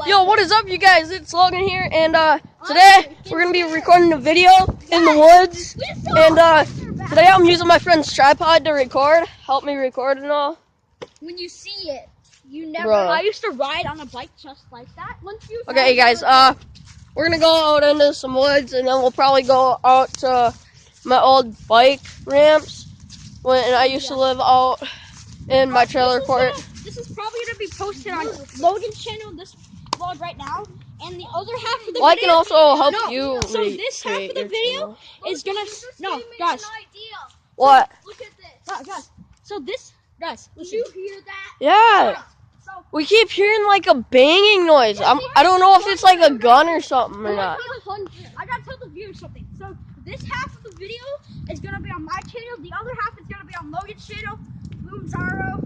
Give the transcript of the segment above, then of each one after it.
Yo, what is up, you guys? It's Logan here, and today we're gonna be recording a video in the woods. And today I'm using my friend's tripod to record. Help me record and all. When you see it, you never. Bruh. I used to ride on a bike just like that. Okay, guys. We're gonna go out into some woods, and then we'll probably go out to my old bike ramps when I used to live out in my trailer court. This is probably gonna be posted on Logan's channel. This vlog right now, and the other half of the Well, I video. can also help you. So this half of the video is gonna guys. What? Look at this, guys. So this, guys. Listen. Did you hear that? Yeah. We keep hearing like a banging noise. I don't know if it's like a gun or something or not. I gotta tell the viewers something. So this half of the video is gonna be on my channel. The other half is gonna be on Logan's channel. Boomzaro,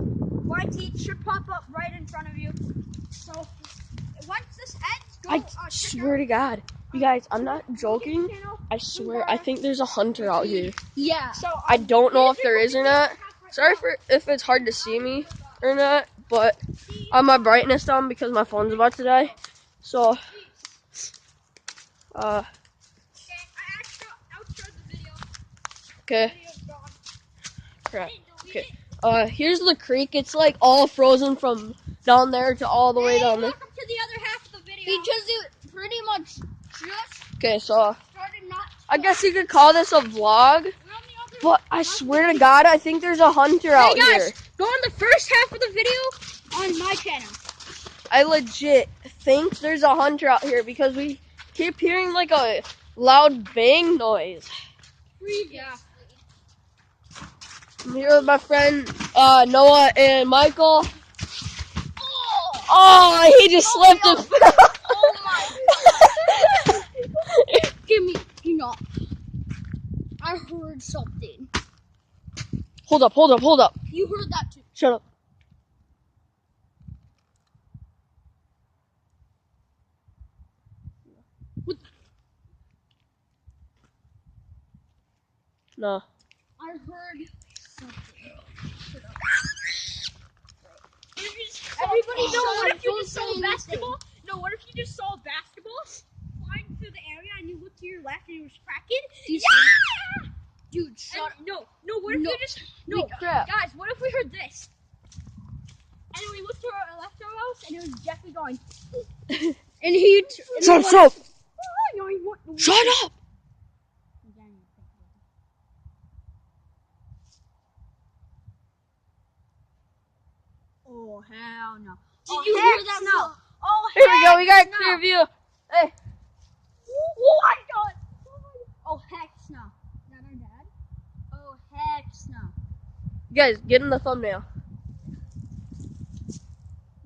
YT should pop up right in front of you. So once this ends, go. I swear to God, you guys, I'm not joking. I swear, I think there's a hunter out here. Yeah. So I don't know if there is or not. Sorry if it's hard to see me or not, but I have my brightness down because my phone's about to die. So, okay. Crap. Okay. Here's the creek. It's like all frozen from down there to all the way down there. Welcome to the other half of the video. Because it pretty much just Okay, so started not. I guess you could call this a vlog. But I swear to God, I think there's a hunter out guys, here. Go on the first half of the video on my channel. I legit think there's a hunter out here because we keep hearing like a loud bang noise. Yeah. I'm here with my friend Noah and Michael. Oh, he just slipped and fell. Oh my God. Give me, I heard something. Hold up. You heard that too. Shut up. What? No. I heard something. Everybody know what if you just saw a basketball? No, what if you just saw a basketball flying through the area and you looked to your left and it was cracking? Yeah! Dude, shut up. No, what if you just... No, crap. Guys, what if we heard this? And then we looked to our left of us and it was Jeffrey going... and he... Shut up! Shut up! Oh, hell no. Did you hear that? No. Oh, here we go. We got a clear view. Hey. Oh my God. Oh, heck no. Is that our dad? Oh, heck no. You guys, get in the thumbnail.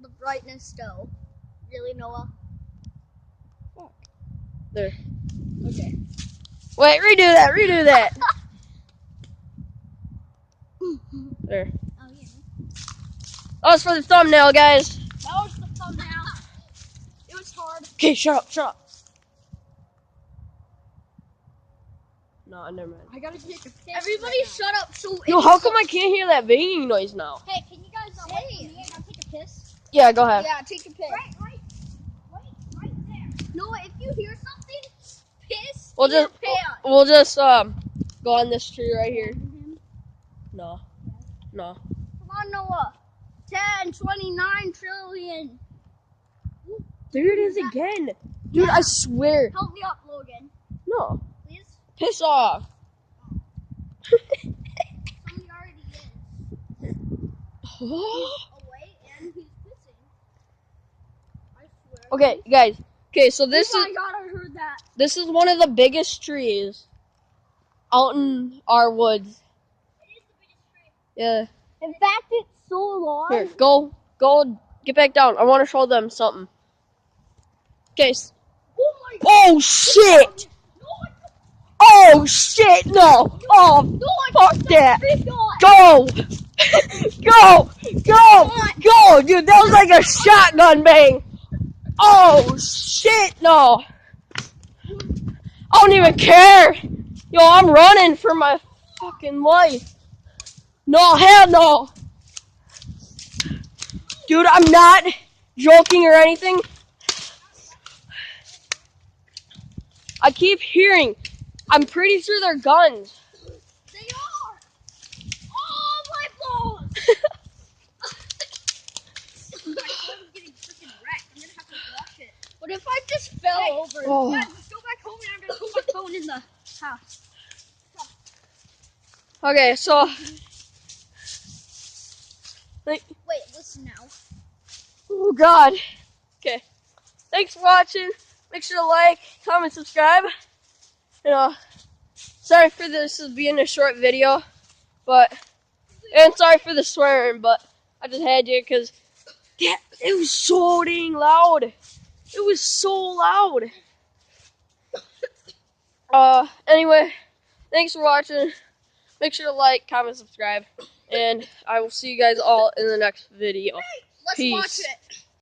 The brightness though. Really, Noah? Fuck. There. Okay. Wait, redo that. There. Oh, yeah. That was for the thumbnail, guys. That was the thumbnail. It was hard. Okay, shut up. No, never mind. I gotta take a piss. Everybody shut up. So Yo, how come I can't hear that banging noise now? Hey, can you guys wait for me and I'll take a piss? Yeah, go ahead. Yeah, take a piss. Right there. Noah, if you hear something, piss We'll in your just pants. go on this tree right here. No. Come on, Noah. 10, 29 trillion. There it is again. Dude, I swear. Help me up, Logan. No. Please? Piss off. Somebody already is. He's away and he's pissing. I swear. Okay, guys. Okay, so this Oh my God, I heard that. This is one of the biggest trees out in our woods. It is the biggest tree. Yeah. In fact, it's so long. Here, go, get back down. I want to show them something. Okay. Oh my God. Oh shit! Oh shit! No! Oh, fuck that! Go! Dude, that was like a shotgun bang. Oh shit! No! I don't even care. Yo, I'm running for my fucking life. No, hell no. Dude, I'm not joking or anything. I keep hearing. I'm pretty sure they're guns. They are. Oh my balls! My phone's getting freaking wrecked. I'm gonna have to wash it. What if I just fell over? Oh. Guys, let's go back home and I'm gonna put my phone in the house. Okay, so. Wait, listen now. Oh God. Okay. Thanks for watching. Make sure to like, comment, subscribe. Sorry for this being a short video, and sorry for the swearing, but I just had to because it was so dang loud. It was so loud. Anyway, thanks for watching. Make sure to like, comment, subscribe, and I will see you guys all in the next video. Let's Peace. watch it.